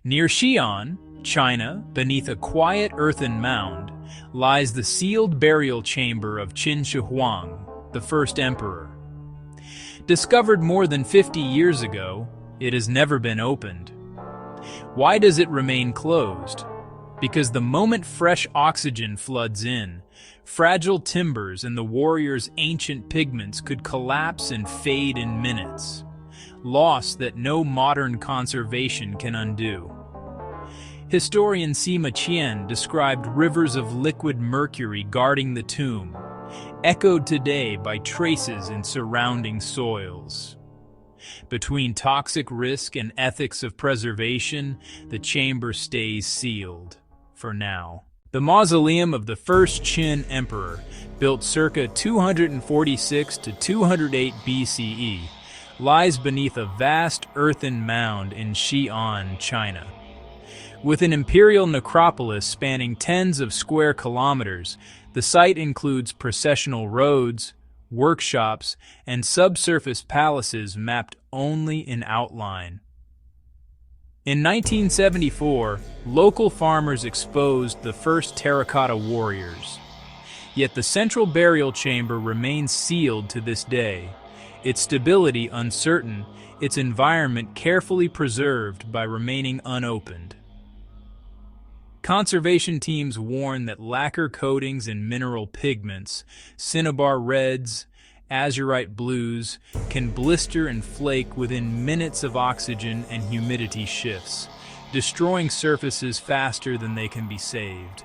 Near Xi'an, China, beneath a quiet earthen mound, lies the sealed burial chamber of Qin Shi Huang, the first emperor. Discovered more than 50 years ago, it has never been opened. Why does it remain closed? Because the moment fresh oxygen floods in, fragile timbers and the warrior's ancient pigments could collapse and fade in minutes. Loss that no modern conservation can undo. Historian Sima Qian described rivers of liquid mercury guarding the tomb, echoed today by traces in surrounding soils. Between toxic risk and ethics of preservation, the chamber stays sealed, for now. The Mausoleum of the First Qin Emperor, built circa 246 to 208 BCE, lies beneath a vast earthen mound in Xi'an, China. With an imperial necropolis spanning tens of square kilometers, the site includes processional roads, workshops, and subsurface palaces mapped only in outline. In 1974, local farmers exposed the first terracotta warriors. Yet the central burial chamber remains sealed to this day, its stability uncertain, its environment carefully preserved by remaining unopened. Conservation teams warn that lacquer coatings and mineral pigments, cinnabar reds, azurite blues, can blister and flake within minutes of oxygen and humidity shifts, destroying surfaces faster than they can be saved.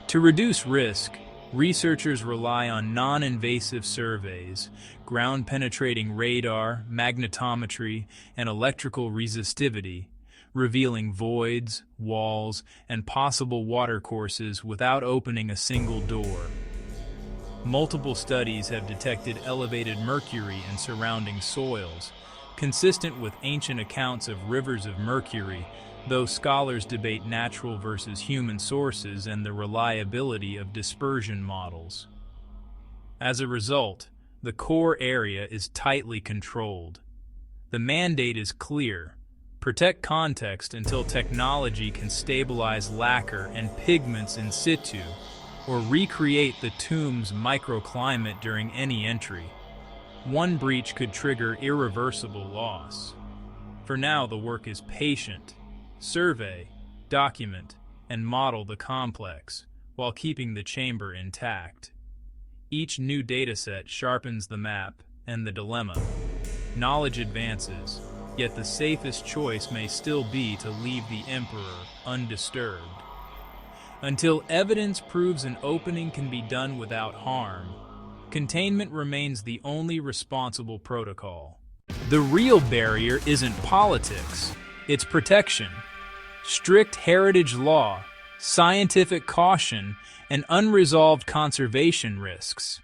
To reduce risk, researchers rely on non-invasive surveys, ground-penetrating radar, magnetometry, and electrical resistivity, revealing voids, walls, and possible watercourses without opening a single door. Multiple studies have detected elevated mercury in surrounding soils, consistent with ancient accounts of rivers of mercury, though scholars debate natural versus human sources and the reliability of dispersion models. As a result, the core area is tightly controlled. The mandate is clear: protect context until technology can stabilize lacquer and pigments in situ, or recreate the tomb's microclimate during any entry. One breach could trigger irreversible loss. For now, the work is patient. Survey, document, and model the complex, while keeping the chamber intact. Each new dataset sharpens the map and the dilemma. Knowledge advances, yet the safest choice may still be to leave the emperor undisturbed. Until evidence proves an opening can be done without harm, containment remains the only responsible protocol. The real barrier isn't politics, it's protection. Strict heritage law, scientific caution, and unresolved conservation risks.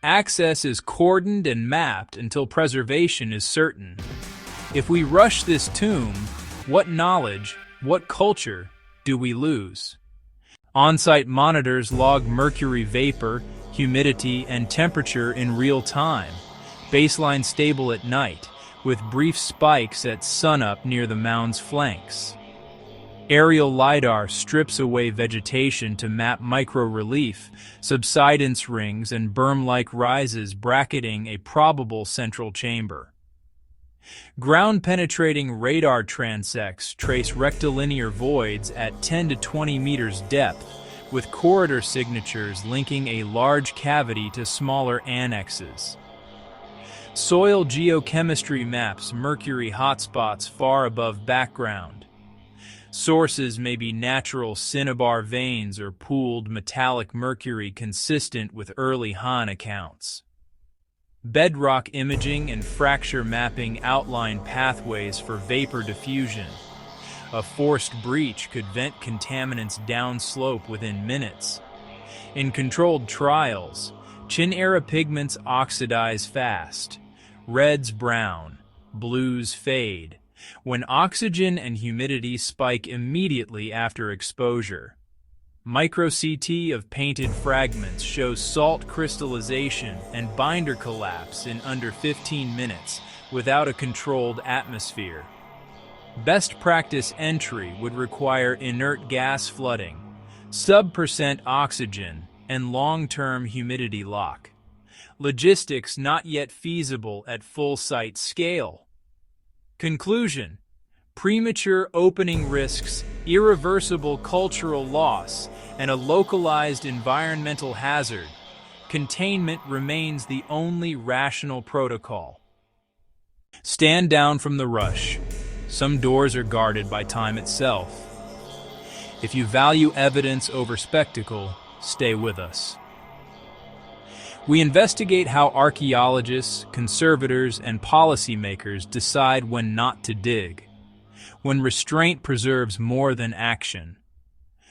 Access is cordoned and mapped until preservation is certain. If we rush this tomb, what knowledge, what culture do we lose? On-site monitors log mercury vapor, humidity, and temperature in real time, baseline stable at night, with brief spikes at sunup near the mound's flanks. Aerial LiDAR strips away vegetation to map micro-relief, subsidence rings, and berm-like rises bracketing a probable central chamber. Ground-penetrating radar transects trace rectilinear voids at 10 to 20 meters depth, with corridor signatures linking a large cavity to smaller annexes. Soil geochemistry maps mercury hotspots far above background. Sources may be natural cinnabar veins or pooled metallic mercury consistent with early Han accounts. Bedrock imaging and fracture mapping outline pathways for vapor diffusion. A forced breach could vent contaminants downslope within minutes. In controlled trials, Qin-era pigments oxidize fast. Reds brown, blues fade, when oxygen and humidity spike immediately after exposure. Micro-CT of painted fragments shows salt crystallization and binder collapse in under 15 minutes without a controlled atmosphere. Best practice entry would require inert gas flooding, sub-percent oxygen, and long-term humidity lock. Logistics not yet feasible at full site scale. Conclusion: premature opening risks irreversible cultural loss and a localized environmental hazard. Containment remains the only rational protocol. Stand down from the rush. Some doors are guarded by time itself. If you value evidence over spectacle, stay with us. We investigate how archaeologists, conservators, and policymakers decide when not to dig, when restraint preserves more than action.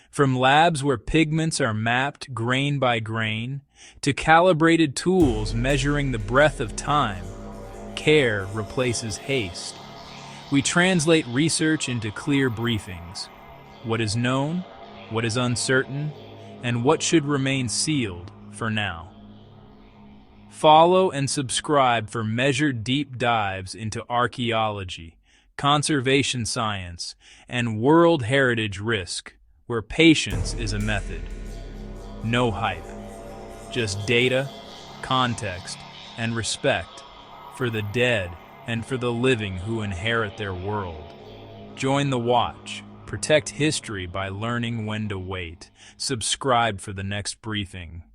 From labs where pigments are mapped grain by grain, to calibrated tools measuring the breadth of time, care replaces haste. We translate research into clear briefings: what is known, what is uncertain, and what should remain sealed for now. Follow and subscribe for measured deep dives into archaeology, conservation science, and World Heritage risk, where patience is a method. No hype, just data, context, and respect for the dead and for the living who inherit their world. Join the watch. Protect history by learning when to wait. Subscribe for the next briefing.